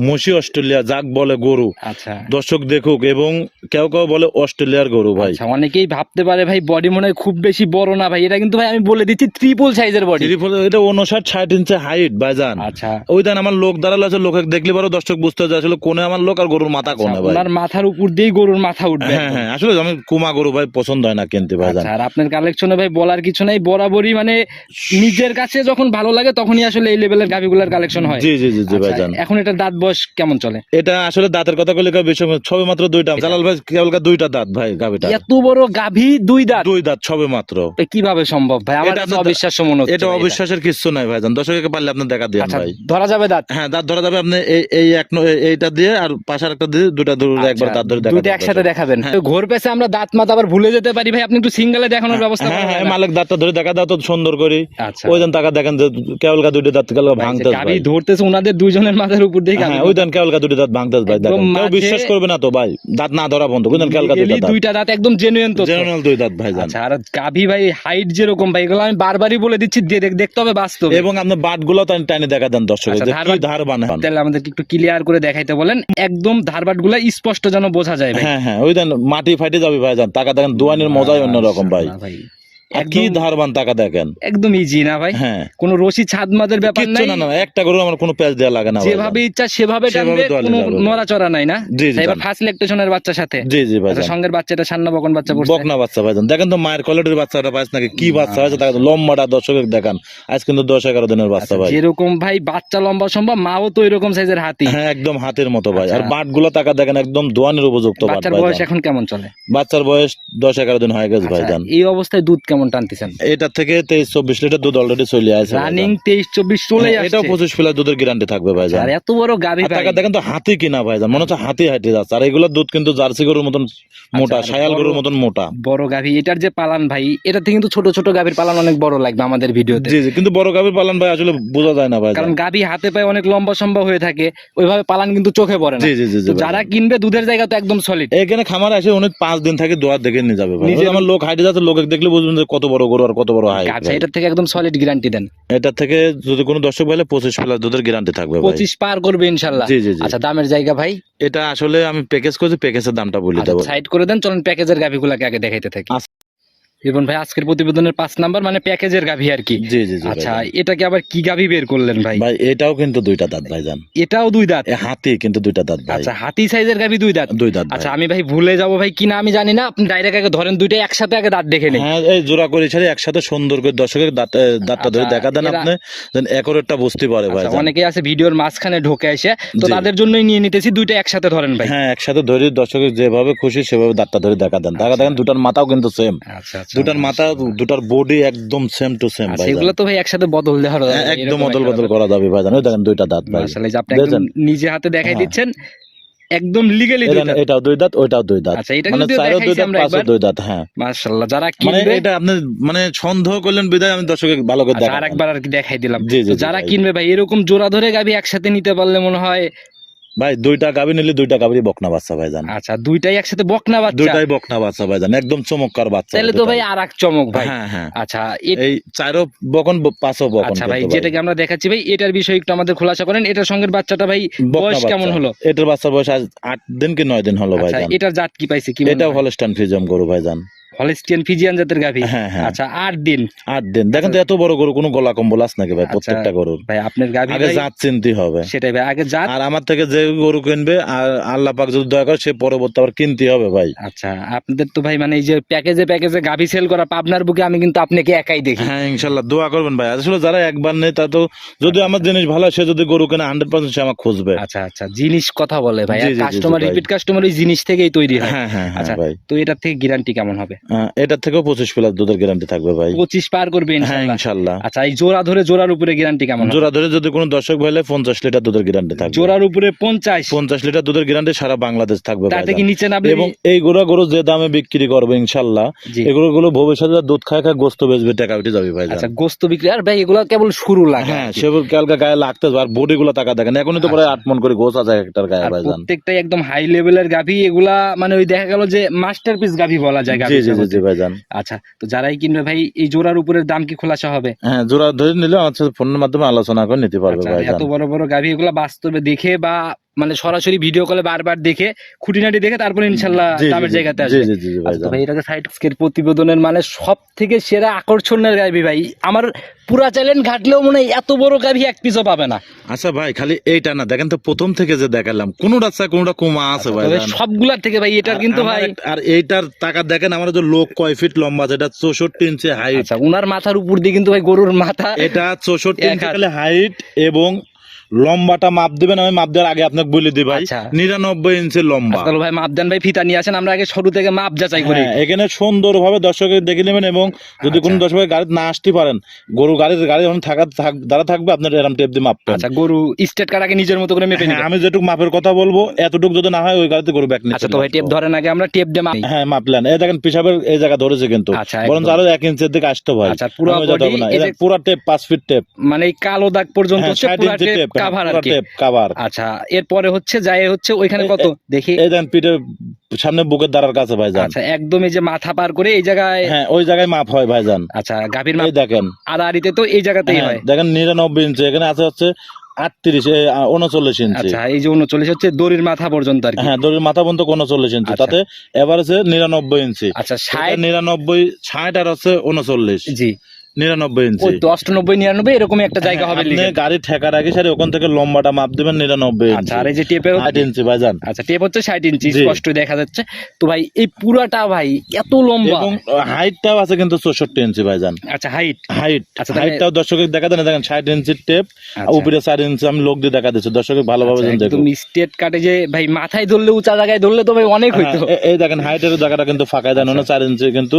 মসি অস্ট্রেলিয়া যাক বলে গরু, আচ্ছা দর্শক দেখুক, এবং কেউ কেউ বলে অস্ট্রেলিয়ার গরু ভাই। আচ্ছা, অনেকেই ভাবতে পারে ভাই বডি মনে হয় খুব বেশি বড় না ভাই, এটা কিন্তু ভাই আমি বলে দিচ্ছি ট্রিপল সাইজের বডি। এটা 59-60 ইঞ্চি হাইট ভাইজান। আচ্ছা, ওই দেন আমার লোক দাঁড়ালো আছে, লোকে দেখলে পরে দর্শক বুঝতে যায় আসলে কোনে আমার লোক আর গরুর মাথা কোনে ভাই। ওনার মাথার উপর দিয়েই গরুর মাথা উঠবে হ্যাঁ একদম। হ্যাঁ, আসলে আমি কুমা গরু ভাই পছন্দ হয় না কিনতে ভাইজান। আচ্ছা, আর আপনার কালেকশনে ভাই বলার কিছু নাই, বরাবরই মানে নিজের কাছে যখন ভালো লাগে তখনই আসলে এই লেভেলের গাভিগুলার কালেকশন হয়। জি জি জি জি আচ্ছা, ভাইজান। এখন এটা দাঁত বয়স কেমন চলে? এটা আসলে দাঁতের কথা কইলে বেশি সবে মাত্র 2টা। জালাল ভাই কেবল 2টা দাঁত ভাই গাভিটা। এত বড় গাভী 2 দাঁত 2 দাঁত সবে মাত্র। ভাই কিভাবে সম্ভব ভাই? আমার এটা কাছে আপনার- অবিশ্বাস্য মনে হচ্ছে এটা ভাই অবিশ্বাসের কিছু নাই ভাইজান, দর্শককে পারলে আপনি দেখা দিন আচ্ছা, ভাই। ধরা যাবে দাঁত? হ্যাঁ, দাঁত ধরা যাবে। আপনি এই এইটা দিয়ে আর পাশের একটা দিয়ে দুটা একবার দাঁত ধরে দেখা দুইটা একসাথে দেখাবেন। তো ঘোর পেছে আমরা দাঁত মাথা আবার ভুলে যেতে পারি ভাই, আপনি একটু সিঙ্গেলে দেখানোর ব্যবস্থা হ্যাঁ করেন হ্যাঁ, না? মালিক দাঁতটা ধরে দেখা দাও তো সুন্দর করে। আচ্ছা, ওই দেন টাকা দেখেন যে কেবল 2টা দাঁত কেবল ভাঙতে গাভী ধরতেছে ওনাদের দুইজনের মাথার উপর দিয়ে গাভী হ্যাঁ ওই দেন কেবলকা দুটো দাঁত ভাঙতেছে ভাই, একদম দেখেন কেউ মাঝে- বিশ্বাস করবে না তো ভাই, দাঁত না ধরা বন্ধ, ওই দেন কেবলকা এলি দুটো দাঁত, দুইটা দাঁত একদম জেনুইন তো। জেনারেল দুই দাঁত ভাই জান। আচ্ছা, আর গাভী ভাই হাইট যেরকম ভাই, এগুলো আমি বারবারই বলে দিচ্ছি, দেখতে হবে বাস্তবে। এবং আপনার বাট গুলো টাইনে দেখা দেন দর্শক, আচ্ছা, যে কি ধারবাট- ধার বানান। তাহলে আমাদেরকে একটু ক্লিয়ার করে দেখাইতে বলেন, একদম ধারবাট গুলা স্পষ্ট যেন বোঝা যায় ভাই। হ্যাঁ হ্যাঁ ওই দেন মাটি ফাইটে যাবে ভাই জান, টাকা দেখেন দোয়ানের মজাই অন্যরকম ভাই, মাশাআল্লাহ আর কি একদম ধারবান টাকা দেখেন। একদম ইজি না ভাই, হ্যাঁ কোনো রশি ছাদ মাদের ব্যাপার কিচ্ছু নাই, না, একটা গরু আমার কোনো প্যাচ দেওয়া লাগে না ভাই যেভাবে জান। ইচ্ছা সেভাবে টানবে, সেভাবে দোয়ালে কোনো যাবে। নড়াচড়া নাই না। জি, জি, এবার জান। ফার্স্ট ল্যাকটেশনের বাচ্চার সাথে, জি জি ভাই আচ্ছা জান। সঙ্গের বাচ্চাটা সান্না বকন বাচ্চা পড়ছে। বকনা বাচ্চা ভাই জান, দেখেন তো মায়ের কোয়ালিটির বাচ্চাটা পাইছ নাকি, কি বাচ্চা হয়েছে, তাকে লম্বাটা দর্শকের দেখান, আজ কিন্তু 10-11 দিনের বাচ্চা আচ্ছা, ভাই। যেরকম ভাই বাচ্চা লম্বা সম্ভব, মাও তো এরকম সাইজের হাতি। হ্যাঁ একদম হাতের মতো ভাই, আর আচ্ছা। বাট গুলো টাকা দেখেন একদম দোয়ানের উপযুক্ত বাট বাচ্চার ভাই বয়স জান। এখন কেমন চলে? বাচ্চার বয়স 10-11 দিন হয়ে গেছে ভাই আচ্ছা, জান। এই অবস্থায় দুধ কেমন টানতেছেন? এটা থেকে 23-24 লিটার দুধ অলরেডি চলে আসছে ভাই রানিং জান। 23-24 চলে হ্যাঁ, এটাও আসছে। 25 প্লাস দুধের গ্যারান্টি থাকবে ভাই জান। আর এত বড় গাভী আর ভাই, টাকা দেখেন তো হাতি কিনা ভাই জান, মনে হচ্ছে হাতি হাঁটে যাচ্ছে, আর এগুলোর দুধ কিন্তু জার্সি গরুর মতন মোটা, আর শায়াল বড়- গরুর মতন মোটা। বড় গাভী, এটার যে পালান ভাই, এটা থেকে কিন্তু ছোট ছোট গাভীর পালান অনেক বড় লাগবে আমাদের ভিডিওতে, জি জি, কিন্তু বড় গাভীর পালন ভাই আসলে বোঝা যায় না ভাই জান। কারণ গাভী হাতে পায়ে অনেক লম্বা সম্ভব হয়ে থাকে, ওইভাবে পালান কিন্তু চোখে পড়ে না। জি জি জি জি তো ভাই যারা জান। কিনবে দুধের জায়গা তো একদম সলিড। এখানে খামারে আসে উনি 5 দিন থেকে দোয়ার দেখে নিয়ে যাবে ভাই, নিজের- ওই আমার লোক হাইটে যাচ্ছে, লোক দেখলে বুঝবেন যে কত বড় গরু আর কত বড় হাইট। আচ্ছা, এটার থেকে একদম সলিড গ্যারান্টি দেন? এটা থেকে যদি কোনো দর্শক ভাইলে 25 প্লাস দুধের গ্যারান্টি থাকবে ভাই। 25 পার করবে ইনশাল্লাহ। জি জি জি। আচ্ছা, দামের জায়গা ভাই? এটা আসলে আমি প্যাকেজ করছি, প্যাকেজের দামটা বলে দেবো। সাইড করে দেন, চলুন প্যাকেজের গাভীগুলোকে আগে দেখাইতে থাকি। আচ্ছা। রিপন ভাই, আজকের প্রতিবেদনের 5 নাম্বার মানে প্যাকেজের গাভী আর কি। জি জি জি আচ্ছা, ভাই জান। এটাকে আবার কি গাভী বের করলেন ভাই? ভাই এটাও কিন্তু দুইটা দাঁত ভাই জান, এটাও দুই দাঁত? এ হাতি কিন্তু দুইটা দাঁত ভাই। আচ্ছা, হাতি সাইজের গাভী দুই দাঁত? দুই দাঁত ভাই। আচ্ছা, আমি ভাই ভুলে যাবো ভাই কিনা আমি জানি না, আপনি ডাইরেক্ট আগে ধরেন, দুইটা একসাথে আগে দাঁত দেখে নেই। হ্যাঁ এই জোড়া করে ছাড়ি একসাথে সুন্দর করে দর্শকের দাঁতটা ধরে আচ্ছা, দেখা দেন এরা- আপনি, যেন একরেরটা বুঝতে পারে ভাই আচ্ছা, জান। অনেকেই আছে ভিডিওর মাঝখানে ঢোকে এসে, তো জি। তাদের জন্যই নিয়ে নিতেছি, দুইটা একসাথে ধরেন ভাই। হ্যাঁ একসাথে ধরে দর্শকের যেভাবে খুশি সেভাবে দাঁতটা ধরে দেখা দেন, দেখা দেখেন দুটার মাথাও কিন্তু সেম, আচ্ছা আচ্ছা, দুটার মাথা দুটার বডি একদম সেম টু সেম আচ্ছা, ভাই এগুলো জান। তো ভাই একসাথে বদল দেওয়া হবে, হ্যাঁ, একদম এরকম অদল একটা বদল ব্যাপার। করা যাবে ভাই জান, ওই দেখেন দুইটা দাঁত ভাই। মাশাআল্লাহ, যে আপনি একদম দেখেছেন? নিজে হাতে দেখাই হ্যাঁ। দিচ্ছেন, একদম লিগ্যালি এই দেখেন, এটাও দুই দাঁত ওইটাও দুই দাঁত, আচ্ছা, এটা মানে যদিও চারও দুই দেখাইছি দাঁত আমরা পাঁচও একবার। দুই দাঁত। হ্যাঁ মাশাআল্লাহ, যারা মানে কিনবে, এটা আপনি মানে সন্দেহ করলেন বিদায় আমি দর্শকের ভালো করে আচ্ছা দেখা আরেকবার আর কি দেখাই দিলাম। জি, জি, তো জি, যারা ভাই। কিনবে ভাই, এরকম জোড়া ধরে গাভী একসাথে নিতে পারলে মনে হয়, ভাই দুইটা গাভী নিলে দুইটা গাভীরই বকনা বাচ্চা ভাই জান, আচ্ছা দুইটাই একসাথে বকনা বাচ্চা, দুইটাই বকনা বাচ্চা ভাই জান, একদম চমৎকার বাচ্চা। তাহলে তো ভাই আর এক চমক ভাই। হ্যাঁ হ্যাঁ, আচ্ছা এই চারও বকন পাঁচও বকন। আচ্ছা ভাই, কিন্তু যেটাকে আমরা দেখাচ্ছি ভাই, এটার বিষয়ে একটু আমাদের খোলাসা করেন, এটার সঙ্গে বাচ্চাটা ভাই বকনা বয়স কেমন বাচ্চা। হলো? এটার বাচ্চার বয়স আজ 8 দিন কি 9 দিন হলো ভাই আচ্ছা, জান। এটার জাত কি পাইছে কি? এটাও হলস্টাইন ফ্রিজিয়াম গরু ভাই জান, হলস্টিয়ান ফিজিয়ান জাতের গাভী। হ্যাঁ, হ্যাঁ। আচ্ছা, 8 দিন। 8 দিন। দেখেন তো এত বড় গরু কোনো গলা কম্বল আছে নাকি ভাই আচ্ছা, প্রত্যেকটা গরুর? ভাই আপনার গাভী আগে ভাই, জাত চিনতে হবে। সেটাই ভাই, আগে জাত। আর আমার থেকে যে গরু কিনবে আর আল্লাহ পাক যদি দয়া করে সে পরবর্তী আবার কিনতে হবে ভাই। আচ্ছা, আপনাদের তো ভাই মানে এই যে প্যাকেজে গাভী সেল করা পাবনার বুকে আমি কিন্তু আপনাকে একাই দেখি। হ্যাঁ ইনশাল্লাহ দোয়া করবেন ভাই, আসলে যারা একবার নেই তা তো যদি আমার জিনিস ভালো হয়, সে যদি গরু কেনে 100% সে আমাকে খুঁজবে। আচ্ছা আচ্ছা, জিনিস কথা বলে ভাই, জি, জি, জি, কাস্টমার ভাই। রিপিট কাস্টমার ওই জিনিস থেকেই তৈরি হয়। হ্যাঁ হ্যাঁ আচ্ছা, হ্যাঁ ভাই। তো এটার থেকে গ্যারান্টি কেমন হবে? এটার থেকেও 25 প্লাস দুধের গ্যারান্টি থাকবে ভাই। 25 পার করবে হ্যাঁ ইনশাআল্লাহ। ইনশাল্লাহ। আচ্ছা, এই জোড়া ধরে জোড়ার উপরে গ্যারান্টি কেমন হবে? জোড়া ধরে যদি কোনো দর্শক ভাইলে 50 লিটার দুধের গ্যারান্টি থাকবে। জোড়ার উপরে 50? 50 লিটার দুধের গ্যারান্টি সারা বাংলাদেশ থাকবে তাতে ভাই কি জান। নিচে নামলে? এবং এই গরু যে দামে বিক্রি করবে ইনশাল্লাহ, জি। এগুলো ভবিষ্যতে দুধ খায় খায় গোস্ত বেচবে, টাকা উঠে যাবে ভাই জান। আচ্ছা, গোস্ত বিক্রি, আর ভাই এগুলো কেবল শুরু লাগে। হ্যাঁ সেগুলো কালকে গায়ে লাগতে আর বডি গুলো টাকা দেখেন, এখনই তো প্রায় 8 মণ করে গোছ আছে একটার গায়ে আর ভাই জান। প্রত্যেকটাই একদম হাই লেভেলের গাভী, এগুলা মানে ওই দেখা গেল যে মাস্টারপিস গাভী বলা যায় জি গাভীর জি জি জগতে। জি ভাই জান। আচ্ছা, তো যারাই কিনবে ভাই, এই জোড়ার উপরের দাম কি খোলাসা হবে? হ্যাঁ জোড়া ধরে নিলে আমার সাথে ফোনের মাধ্যমে আলোচনা করে নিতে পারবে আচ্ছা, ভাই জান। এত বড় বড় গাভী এগুলা বাস্তবে দেখে বা মানে সরাসরি ভিডিও কলে বারবার দেখে, খুঁটিনাটি দেখে, তারপরে ইনশাল্লাহ জি, জি, দামের জি, জায়গাতে জি, আসবে। জি, জি, জি, ভাই আচ্ছা, তো জান। ভাই এটাকে সাইড স্কের প্রতিবেদনের মানে সব থেকে সেরা আকর্ষণের গাভী ভাই, আমার পুরা চ্যালেঞ্জ ঘাটলেও মনে হয় এত বড় গাভী এক পিসও পাবে না। আচ্ছা ভাই খালি এইটা না, দেখেন তো প্রথম থেকে যে দেখালাম কোনটা চা কোনটা কমা আছে ভাই তবে জান। সবগুলার থেকে ভাই এটার কিন্তু আর ভাই, আর এইটার টাকা দেখেন, আমার যে লোক কয় ফিট লম্বা, যেটা 64 ইঞ্চি হাইট, আচ্ছা উনার মাথার উপর দিয়ে কিন্তু ভাই গরুর মাথা, এটা 64 এক ইঞ্চি হাত। খালি হাইট, এবং লম্বাটা মাপ দিবেন, আমি মাপ দেওয়ার আগে আপনাকে বলে দিই ভাই, আচ্ছা। 99 ইঞ্চি লম্বা। তাহলে ভাই মাপ দেন ভাই, ফিতা নিয়ে আসেন, আমরা আগে শুরু থেকে মাপ যাচাই করি। হ্যাঁ, এখানে সুন্দর ভাবে দর্শকের দেখে নেবেন, এবং যদি কোনো দর্শক গাড়ি না আসতে পারেন, গাড়ি যখন দ্বারা থাকবে আপনার এরকম টেপ দিয়ে মাপবেন। আচ্ছা, গরু স্টেট কার আগে নিজের মতো করে মেপে হ্যাঁ, নিবেন। আমি যেটুকু মাপের কথা বলবো এতটুকু যদি না হয় ওই গাড়িতে গরু ব্যাক নিচ্ছে। আচ্ছা, তো ভাই টেপ ধরেন আগে, আমরা টেপ দিয়ে মাপ। হ্যাঁ মাপলেন, এই দেখেন পিসাবের এই জায়গা ধরেছে কিন্তু, আচ্ছা, বরং একদম। আরো 1 ইঞ্চির দিকে আসতে ভাই। আচ্ছা, পুরো আমি যেতে হবে body না, এই এটা যে- পুরো টেপ 5 ফিট টেপ। মানে এই কালো দাগ পর্যন্ত হ্যাঁ, হচ্ছে 60 পুরা ইঞ্চি টেপ টেপ, কাভার আর কি। কাভার। আচ্ছা, এরপরে হচ্ছে যায় হচ্ছে ওইখানে কত দেখি। এই দেন পিঠের সামনে বুকের দাঁড়ার কাছে ভাইজান। আচ্ছা, একদম এই যে মাথা পার করে এই জায়গায়। হ্যাঁ, ওই জায়গায় মাপ হয় ভাইজান। আচ্ছা, গাভীর এই মাপ দেখেন, আড়াআড়িতে তো এই জায়গাতেই হ্যাঁ, হয়। দেখেন 99 ইঞ্চি, এখানে আছে হচ্ছে 38 39 ইঞ্চি। আচ্ছা, এই যে 39 হচ্ছে দড়ির মাথা পর্যন্ত আর কি। হ্যাঁ, দড়ির মাথা পর্যন্ত 39 ইঞ্চি, আচ্ছা। তাতে এভারেজে 99 ইঞ্চি। আচ্ছা, 60 99 60 আর হচ্ছে 39 জি 99 ইঞ্চি। ওই 98 99 এরকমই একটা জায়গা হবে আপনি লিগেল। গাড়ি ঠেকার আগে সারি ওখান থেকে লম্বাটা মাপ দিবেন 99 আচ্ছা, ইঞ্চি। আর এই যে টেপের 8 ইঞ্চি ভাইজান। আচ্ছা, টেপ হচ্ছে 60 ইঞ্চি, জি। স্পষ্ট দেখা যাচ্ছে। তো ভাই এই পুরাটা ভাই এত লম্বা। এবং হাইটটাও আছে কিন্তু 64 ইঞ্চি ভাইজান। আচ্ছা, হাইট। হাইট আচ্ছা, তাহলে- হাইটটাও দর্শকের দেখা দেন, দেখেন 60 ইঞ্চির টেপ, আচ্ছা। উপরে 4 ইঞ্চি আমি লোক দিয়ে দেখা দিচ্ছি, দর্শকের ভালোভাবে আচ্ছা, যেন দেখুন। একদম স্টেট কাটে যে ভাই মাথায় ধরলে উঁচা জায়গায় ধরলে তো ভাই অনেক হইতো। হ্যাঁ, এই দেখেন হাইটের জায়গাটা কিন্তু ফাঁকায় দেন, 4 ইঞ্চি কিন্তু।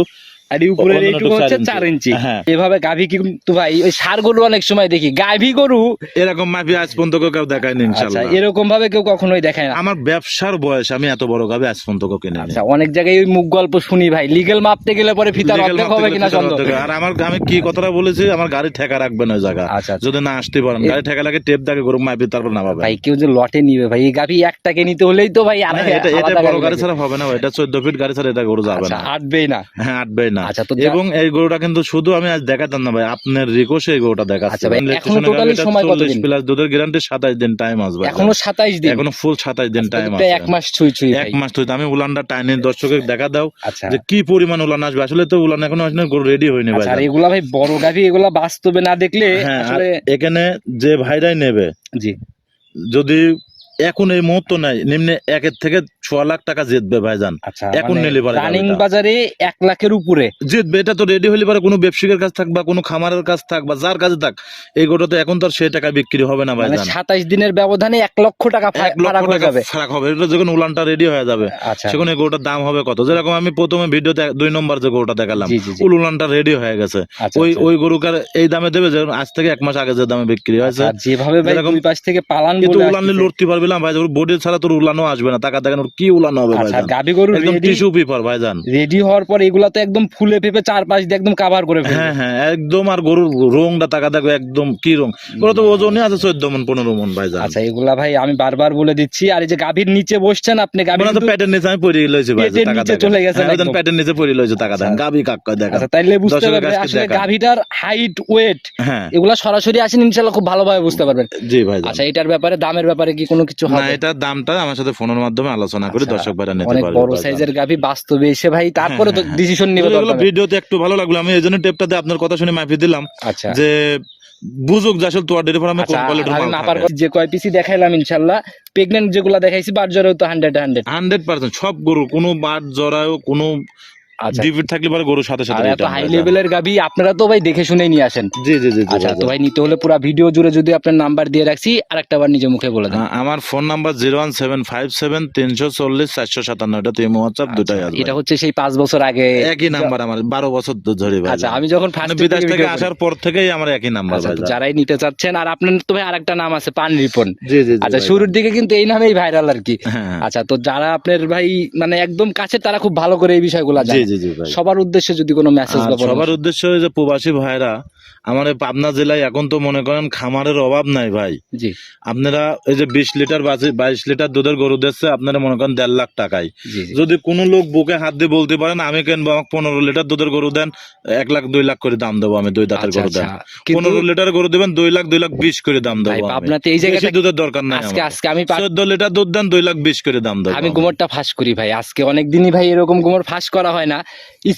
আর এই উপরের অন্যান্য এইটুকু একটু হচ্ছে 4 4 ইঞ্চি। হ্যাঁ। এভাবে গাভী কিন্তু ভাই ওই ষাঁড় গরু অনেক সময় দেখি, গাভী গরু এরকম মাপি আজ পর্যন্ত কেউ দেখায়নি আচ্ছা ইনশাআল্লাহ। এরকম ভাবে কেউ কখনোই দেখায় না। আমার ব্যবসার বয়স আমি এত বড় গাবে আজ পর্যন্ত কেউ কিনে আচ্ছা, অনেক জায়গায় ওই মুখ গল্প শুনি ভাই, লিগেল মাপতে গেলে পরে ফিতার অর্ধেক হবে কিনা সন্দেহ। আর আমি কি কথাটা বলেছি, আমার গাড়ি ঠেকা রাখবেন ওই জায়গা, আচ্ছা, আচ্ছা। যদি না আসতে পারেন গাড়ি ঠেকা লাগে টেপ দেখে গরু মাপি তারপর নামাবে। ভাই কেউ যে লটে নিবে ভাই, এই গাভী একটাকে নিতে হলেই তো ভাই না, এটা বড় গাড়ি ছাড়া হবে না, এটা 14 ফিট গাড়ি ছাড়া এটা গরু যাবে না। আটবেই না। হ্যাঁ, আটবেই না। আচ্ছা, তো এবং এই গরুটা কিন্তু শুধু আমি আজ দেখাতাম না ভাই, আপনার রিকোশে এই গরুটা দেখাচ্ছি। আচ্ছা ভাই, এখনো টোটালি সময় কতদিন? 40 প্লাস দুধের গ্যারান্টি, 27 দিন টাইম আসবে। এখনো 27 দিন, এখনো ফুল 27 দিন টাইম প্রায় আছে। 1 মাস ছুঁই ছুঁই ভাই। 1 মাস তো আমি উলানটা টাইনে দর্শকের দেখা দাও আচ্ছা, যে কি পরিমাণ উলান আসবে। আসলে তো উলান এখনো আসলে গরু রেডি হয়নি ভাই। আচ্ছা, আর এগুলা ভাই বড় গাভী, এগুলা বাস্তবে না দেখলে হ্যাঁ, আর আসলে। এখানে যে ভাইরাই নেবে, জি যদি এখন এই মুহূর্ত নাই নিম্নে 1 থেকে 6 লাখ টাকা জিতবে ভাইজান। আচ্ছা, এখন নিলে পারে রানিং গাভীটা। বাজারে 1 লাখের উপরে জিতবে, এটা তো রেডি হলে পারে কোনো ব্যবসায়ীর কাছ থাক বা কোনো খামারের কাছ থাক বা যার কাছে থাক, এই গোটা তো এখন তো আর সেই টাকা বিক্রি হবে না মানে ভাইজান। 27 দিনের ব্যবধানে 1 লক্ষ টাকা 1 লক্ষ ফারাক হয়ে টাকা যাবে। ফারাক হবে। এটা যখন উলানটা রেডি হয়ে যাবে, আচ্ছা, সেখানে এই গরুটার দাম হবে কত। যেরকম আমি প্রথমে ভিডিওতে 2 নম্বর যে গরুটা দেখালাম, জি, জি, জি। উলানটা রেডি হয়ে গেছে, আচ্ছা, ওই আচ্ছা। ওই গরুকার এই দামে দেবে যেমন আজ থেকে 1 মাস আগে যে দামে বিক্রি হয়েছে। আচ্ছা, যেভাবে ভাই যেরকম- দুই পাশ থেকে পালান কিন্তু বলে উলানে আসতেছে। লড়তে পারবি না ভাই, ওর বডি ছাড়া তোর উলানও আসবে না। টাকা দেখেন ওর কি উলানো হবে আচ্ছা, ভাইজান, গাভী গরু একদম টিস্যু পেপার ভাইজান। রেডি হওয়ার পর এগুলা তো একদম ফুলে ফেপে চারপাশ দিয়ে একদম কভার করে ফেলবে। হ্যাঁ হ্যাঁ, একদম। আর গরুর রংটা টাকা দেখো একদম কি রং, ওরা তো ওজনই আছে 14 মন 15 মন ভাইজান। আচ্ছা, এগুলা ভাই আমি বারবার বলে দিচ্ছি। আর এই যে গাভীর নিচে বসছেন আপনি, গাভী মনে তো কিন্তু- প্যাটের নিচে আমি পড়ে লইছি ভাই, পেটের টাকা নিচে দেখেন। চলে গেছে হ্যাঁ, ওই একদম। প্যাটের নিচে পড়ে লইছে, টাকা দেন। আচ্ছা। গাবি কাকা দেখেন। আচ্ছা, তাইলে বুঝতে দর্শকের পারবে কাছে আসলে দেখান। গাভীটার হাইট ওয়েট হ্যাঁ, এগুলা সরাসরি আসেন ইনশাআল্লাহ খুব ভালোভাবে বুঝতে পারবেন। জি ভাইজান। আচ্ছা, এটার ব্যাপারে দামের ব্যাপারে কি কোনো কিছু না, হবে? এটার দামটা আমার সাথে ফোনের মাধ্যমে আলোচনা করে আচ্ছা, দর্শক ভাইরা নিতে অনেক পারবে বড় ভাইজান। সাইজের গাভী বাস্তবে এসে ভাই তারপরে তো হ্যাঁ, ডিসিশন নিবে এগুলো দরকার। ভিডিওতে একটু ভালো লাগলো, আমি এই জন্য টেপটাতে আপনার কথা শুনে মাপি দিলাম আচ্ছা, যে বুঝুক যে আসলে তোয়ার ডেরি ফার্মে কোন আচ্ছা, কোয়ালিটির আমি মাল মাপার থাকে। যে কয় পিসি দেখাইলাম ইনশাআল্লাহ, প্রেগন্যান্ট যেগুলা দেখাইছি বাট জরাও তো 100 100% সব গরু, কোনো বাট জরায়ও কোনো আচ্ছা, ডিভিড থাকলে পারে গরুর সাথে আর সাথে এত হাই লেভেলের গাভী আপনারা তো ভাই দেখে শুনে নিয়ে আসেন। জি জি জি জি আচ্ছা, তো ভাইজান। ভাই নিতে হলে পুরো ভিডিও জুড়ে যদি আপনার নাম্বার দিয়ে রাখছি আর একটা বার নিজে মুখে বলে দেন। আমার ফোন নাম্বার 01757 340 457, এটা তো ইমো হোয়াটসঅ্যাপ দুটাই আসবে। এটা হচ্ছে সেই 5 বছর আগে একই নাম্বার আমার 12 বছর ধরে ভাই। আচ্ছা, আমি যখন মানে ফার্স্ট বিদেশ থেকে আসার পর থেকেই আমার একই নাম্বার আচ্ছা, তো ভাই। যারাই নিতে চাচ্ছেন, আর আপনার তো ভাই আরেকটা নাম আছে পান রিপন। জি জি জি আচ্ছা, ভাই। শুরুর দিকে কিন্তু এই নামেই ভাইরাল আর কি। হ্যাঁ, আচ্ছা, তো যারা আপনার ভাই মানে একদম কাছে তারা খুব ভালো করে এই বিষয়গুলো জি জানে। জি জি ভাই। সবার উদ্দেশ্যে যদি কোনো মেসেজ আর বা সবার পরামর্শ- উদ্দেশ্য যে প্রবাসী ভাইরা, আমার এই পাবনা জেলায় এখন তো মনে করেন খামারের অভাব নাই ভাই। জি আপনারা এই যে 20 লিটার 22 লিটার দুধের গরু দিচ্ছে, আপনারা মনে করেন 1.5 লাখ টাকায়। জি জি। যদি কোনো লোক বুকে হাত দিয়ে বলতে পারেন আমি কিনবো, আমাকে 15 লিটার দুধের গরু দেন, 1 লাখ 2 লাখ করে দাম দেবো আমি। 2 দাঁতের আচ্ছা, গরু দেন, আচ্ছা, কিন্তু 15 লিটার গরু দেবেন 2 লাখ 20 করে দাম ভাই দেবো আমি। আপনাতে এই জায়গাটা বেশি দুধের দরকার নাই আজকে আমার। আজকে আমি 14 লিটার দুধ দেন 2 লাখ 20 করে দাম দেবো আমি আমি। গোমরটা ফাঁস করি ভাই। আজকে অনেকদিনই ভাই এরকম গোমর ফাঁস করা হয় না,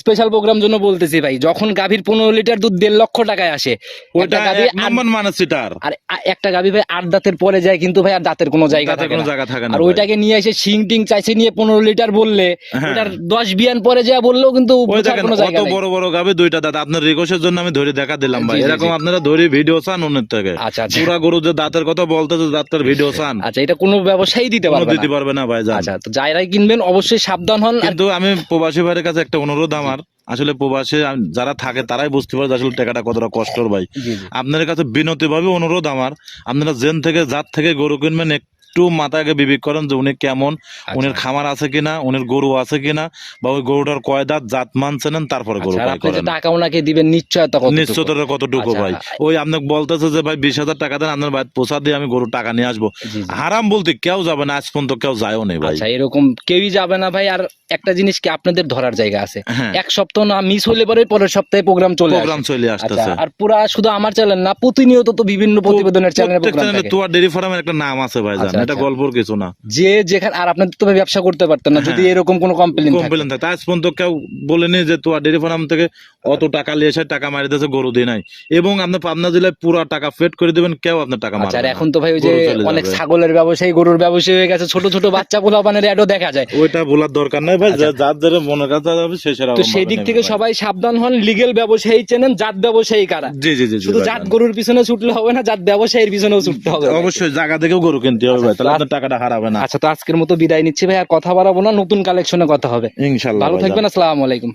স্পেশাল প্রোগ্রাম জন্য বলতেছি ভাই। যখন গাভীর 15 লিটার দুধ 1.5 লক্ষ টাকায় আসে, ওইটা একটা গাভী এক নম্বর মানে সিটার। আর একটা গাভী ভাই 8 দাঁতের পরে যায়, কিন্তু ভাই আর দাঁতের কোনো জায়গা তাতে থাকে কোনো না। জায়গা থাকে না আর ভাই। ওইটাকে নিয়ে এসে শিং টিং চাইছে নিয়ে 15 লিটার বললে, হ্যাঁ। ওটার 10 বিয়ান পরে যায় বললেও কিন্তু ওই বোঝার দেখেন কোনো কত জায়গা নেই। বড় বড় গাবে 2টা দাঁত, আপনার রিকোয়েস্টের জন্য আমি ধরে দেখা দিলাম ভাই। জি, জি, এরকম জি। আপনারা ধরে ভিডিও চান অন্যের থেকে। আচ্ছা, আচ্ছা। পুরা গরু যে দাঁতের কথা বলতে যে দাঁতের ভিডিও চান, আচ্ছা, এটা কোনো ব্যবসায়ী দিতে কোনো পারবে দিতে না। পারবে না ভাই জান। আচ্ছা, তো যারাই কিনবেন অবশ্যই সাবধান হন। আর কিন্তু আমি প্রবাসী ভাইয়ের কাছে একটা অনুরোধ আমার, আসলে প্রবাসে যারা থাকে তারাই বুঝতে পারে যে আসলে টাকাটা কতটা কষ্টর ভাই। জি জি। আপনাদের কাছে বিনতি ভাবে অনুরোধ আমার, আপনারা জেন থেকে জাত থেকে গরু কিনবেন একটু মাথাকে বিবেক করেন যে উনি কেমন, উনির খামার আছে কিনা, উনির গরু আছে কিনা, বা ওই গরুটার কয় দাঁত, জাত মানছে নেন, তারপরে গরু আচ্ছা, আর ক্রয় আপনি যে করেন। টাকা ওনাকে দিবেন নিশ্চয়তা কত? নিশ্চয়তা কতটুকু আচ্ছা, ভাই? ওই আপনাকে বলতেছে যে ভাই 20,000 টাকা দেন, আপনার ভাই পোষা দিয়ে আমি গরু টাকা নিয়ে আসবো, জি, জি। হারাম বলতে কেউ যাবে না, আজ পর্যন্ত কেউ যায়ও নেই ভাই। আচ্ছা, এরকম কেউই যাবে না ভাই। আর একটা জিনিস কি, আপনাদের ধরার জায়গা আছে। হ্যাঁ। এক সপ্তাহ না মিস হলে পরে পরের সপ্তাহে প্রোগ্রাম চলে প্রোগ্রাম আসে। চলে আচ্ছা, আসতেছে। আর পুরা শুধু আমার চ্যানেল না, প্রতিনিয়ত তো বিভিন্ন প্রতিবেদনের চ্যানেলে প্রত্যেক প্রোগ্রাম চ্যানেলে থাকে। তোয়ার ডেইরি ফার্মের একটা নাম আছে ভাই, জান আচ্ছা, এটা আচ্ছা। গল্পর কিছু না। যে যেখানে, আর আপনাদের তো ভাই ব্যবসা করতে পারতেন না যদি হ্যাঁ। এরকম কোনো কমপ্লেইন থাকে। কমপ্লেন থাকে, আজ পর্যন্ত কেউ বলেনি যে তোয়ার ডেইরি ফার্ম থেকে অত টাকা নিয়ে এসে টাকা মারি দিয়েছে, গরু দিয়ে নাই। এবং আপনার পাবনা জেলায় পুরা টাকা ফেট করে দিবেন, কেউ আপনার টাকা আচ্ছা, আর মারবে না। এখন তো ভাই ওই যে গরু চলে অনেক যাবে। ছাগলের ব্যবসায়ী, গরুর ব্যবসায়ী হয়ে গেছে, ছোট ছোট বাচ্চা পোলাপানের অ্যাডও দেখা যায়। ওইটা বলার দরকার নাই ভাই, যার যারা মনের কাছে যাবে সে সেরকম তো সেই ভাবে দিক নেবে থেকে ভাই। সবাই সাবধান হন। লিগেল ব্যবসায়ী চেনেন, জাত ব্যবসায়ী কারা। জি জি জি জি শুধু ভাই, জাত জান। গরুর পিছনে ছুটলে হবে না, জাত ব্যবসায়ীর পিছনেও ছুটতে হবে ভাই। অবশ্যই জায়গা দেখেও গরু কিনতে হবে ভাই, তাহলে আচ্ছা, আপনার টাকাটা হারাবে না। আচ্ছা, তো আজকের মতো বিদায় নিচ্ছি ভাই, আর কথা বাড়াবো না, নতুন কালেকশনে কথা হবে। ইনশাল্লাহ ভালো ভাই, থাকবেন, জান। আসসালামু আলাইকুম।